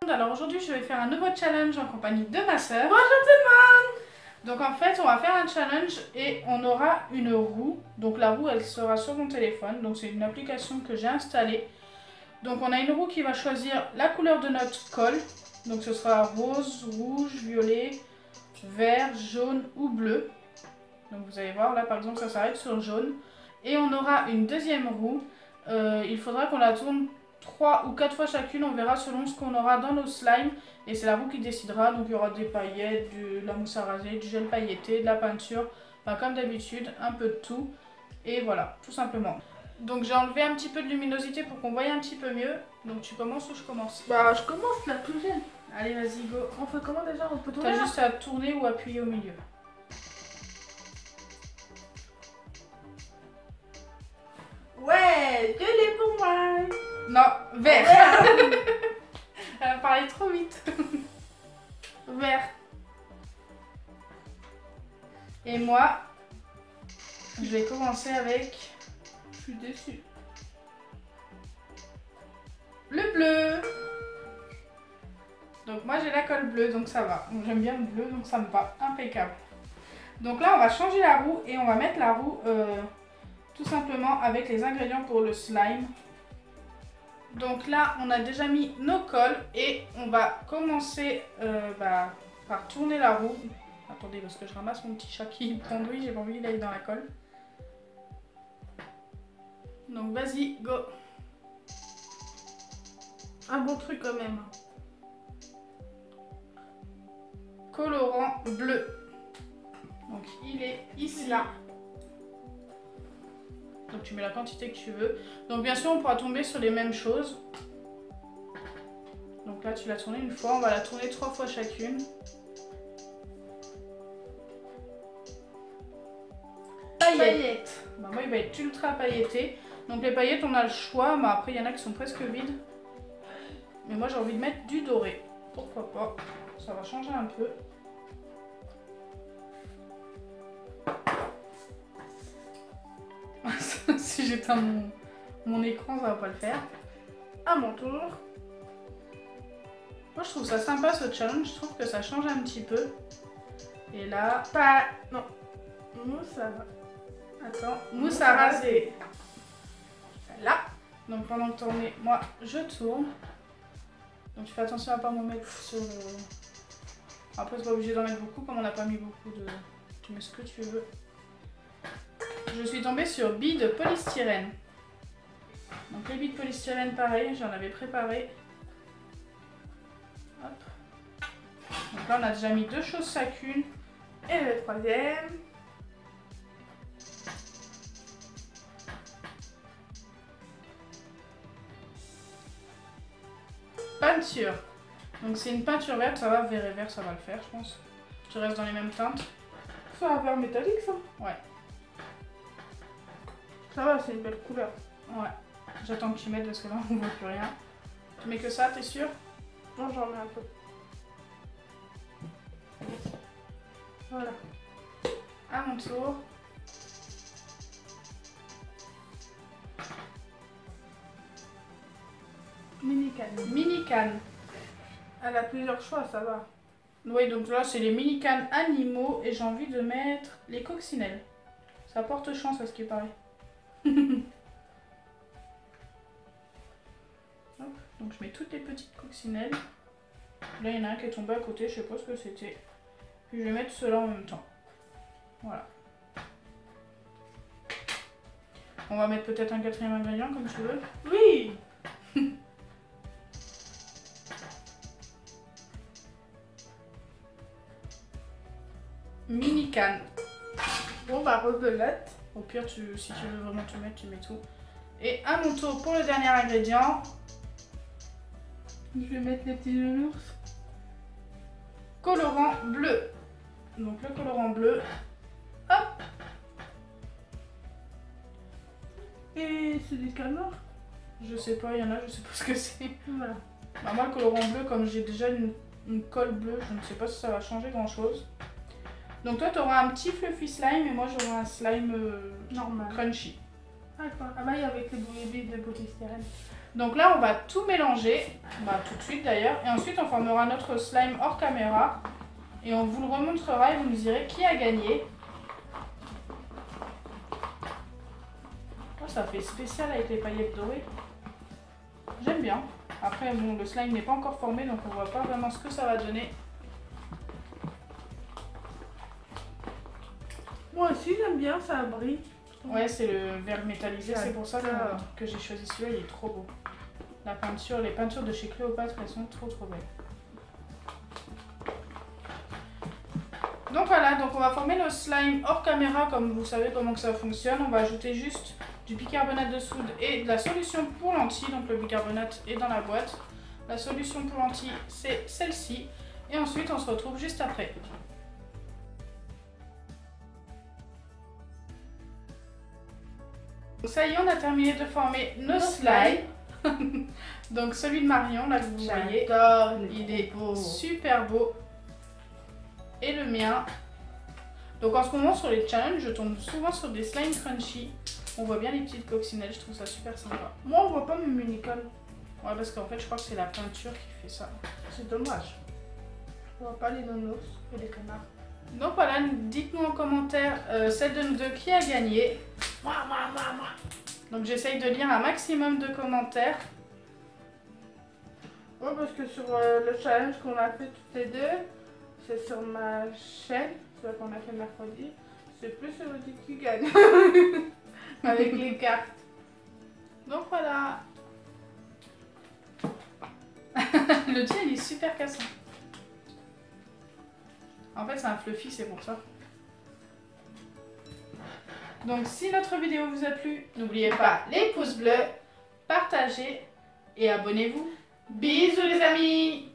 Alors aujourd'hui je vais faire un nouveau challenge en compagnie de ma soeur. Bonjour tout le monde. Donc en fait on va faire un challenge et on aura une roue. Donc la roue elle sera sur mon téléphone. Donc c'est une application que j'ai installée. Donc on a une roue qui va choisir la couleur de notre colle. Donc ce sera rose, rouge, violet, vert, jaune ou bleu. Donc vous allez voir là par exemple ça s'arrête sur jaune. Et on aura une deuxième roue. Il faudra qu'on la tourne 3 ou 4 fois chacune, on verra selon ce qu'on aura dans nos slimes. Et c'est la roue qui décidera, donc il y aura des paillettes, de la mousse à raser, du gel pailleté, de la peinture, enfin, comme d'habitude, un peu de tout. Et voilà, tout simplement. Donc j'ai enlevé un petit peu de luminosité pour qu'on voie un petit peu mieux. Donc tu commences ou je commence? Bah je commence là tout jeune. Allez vas-y go. On fait comment déjà? On peut tourner T'as là? juste à tourner ou appuyer au milieu. Ouais, je l'ai pour moi. Non, vert. Elle a parlé trop vite. Vert. Et moi, je vais commencer avec... Je suis déçue. Le bleu. Donc moi j'ai la colle bleue, donc ça va. J'aime bien le bleu, donc ça me va. Impeccable. Donc là on va changer la roue et on va mettre la roue tout simplement avec les ingrédients pour le slime. Donc là on a déjà mis nos colles et on va commencer par tourner la roue. Attendez parce que je ramasse mon petit chat qui pendouille, j'ai pas envie qu'il aille dans la colle. Donc vas-y, go. Un bon truc quand même. Colorant bleu. Donc il est ici. Là. Donc tu mets la quantité que tu veux. Donc bien sûr on pourra tomber sur les mêmes choses. Donc là tu l'as tourné une fois, on va la tourner 3 fois chacune. Paillettes. Bah, moi il va être ultra pailleté. Donc les paillettes on a le choix, mais après il y en a qui sont presque vides. Mais moi j'ai envie de mettre du doré. Pourquoi pas? Ça va changer un peu. Si j'éteins mon écran, ça va pas le faire. À mon tour. Moi je trouve ça sympa ce challenge, je trouve que ça change un petit peu. Et là, Pas. Non. Mousse à. attends, mousse à raser. Là. Donc pendant que t'en es, moi je tourne. Donc tu fais attention à pas m'en mettre sur le... Après c'est pas obligé d'en mettre beaucoup, comme on n'a pas mis beaucoup de... Tu mets ce que tu veux. Je suis tombée sur billes de polystyrène. Donc les billes de polystyrène pareil, j'en avais préparé. Hop. Donc là on a déjà mis 2 choses chacune. Et le troisième. Peinture. Donc c'est une peinture verte, ça va, vert et vert ça va le faire je pense. Tu restes dans les mêmes teintes. C'est un vert métallique ça. Ouais. Ça va, c'est une belle couleur. Ouais. J'attends que tu mettes parce que là on voit plus rien. Tu mets que ça, t'es sûr? Non, j'en mets un peu. Voilà. À mon tour. Mini canne. Mini canne. Elle a plusieurs choix, ça va. Oui, donc là c'est les mini cannes animaux et j'ai envie de mettre les coccinelles. Ça porte chance à ce qui paraît. Hop, donc je mets toutes les petites coccinelles. Là il y en a un qui est tombé à côté, je sais pas ce que c'était. Puis je vais mettre ceux-là en même temps. Voilà. On va mettre peut-être un 4e ingrédient comme tu veux. Oui. Mini canne. Bon bah rebelote. Au pire, si tu veux vraiment tout mettre, tu mets tout. Et à mon tour pour le dernier ingrédient. Je vais mettre les petits nounours. Colorant bleu. Donc le colorant bleu. Hop. Et c'est des calmars. Je sais pas, il y en a, je sais pas ce que c'est. Voilà. Bah, moi le colorant bleu, comme j'ai déjà une colle bleue, je ne sais pas si ça va changer grand chose. Donc toi tu auras un petit fluffy slime et moi j'aurai un slime Normal. crunchy. Ah quoi? Ah bah oui, avec les bébés de polystyrène. Donc là, on va tout mélanger, bah, tout de suite d'ailleurs, et ensuite on formera notre slime hors caméra et on vous le remontrera et vous nous direz qui a gagné. Oh, ça fait spécial avec les paillettes dorées. J'aime bien. Après, bon, le slime n'est pas encore formé, donc on voit pas vraiment ce que ça va donner. Moi aussi, j'aime bien, ça brille. Ouais, c'est le verre métallisé, c'est pour ça que j'ai choisi celui-là, il est trop beau. La peinture, les peintures de chez Cléopâtre, elles sont trop belles. Donc voilà, donc on va former nos slimes hors caméra, comme vous savez comment que ça fonctionne. On va ajouter juste du bicarbonate de soude et de la solution pour lentilles. Donc le bicarbonate est dans la boîte. La solution pour lentilles, c'est celle-ci. Et ensuite, on se retrouve juste après. Donc ça y est, on a terminé de former nos slimes. Donc celui de Marion, là que vous voyez, il est super beau. Et le mien. Donc en ce moment sur les challenges, je tombe souvent sur des slimes crunchy. On voit bien les petites coccinelles, je trouve ça super sympa. Moi, on voit pas mes mini-cols. Ouais, parce qu'en fait, je crois que c'est la peinture qui fait ça. C'est dommage. On voit pas les nonos et les canards. Donc voilà, dites-nous en commentaire celle de nous deux qui a gagné. Moi. Donc j'essaye de lire un maximum de commentaires. Ouais, parce que sur le challenge qu'on a fait toutes les deux, c'est sur ma chaîne, celui qu'on a fait mercredi, c'est plus celui qui gagne. Avec les cartes. Donc voilà. Le tien il est super cassant. En fait c'est un fluffy, c'est pour ça. Donc si notre vidéo vous a plu, n'oubliez pas les pouces bleus, partagez et abonnez-vous. Bisous les amis!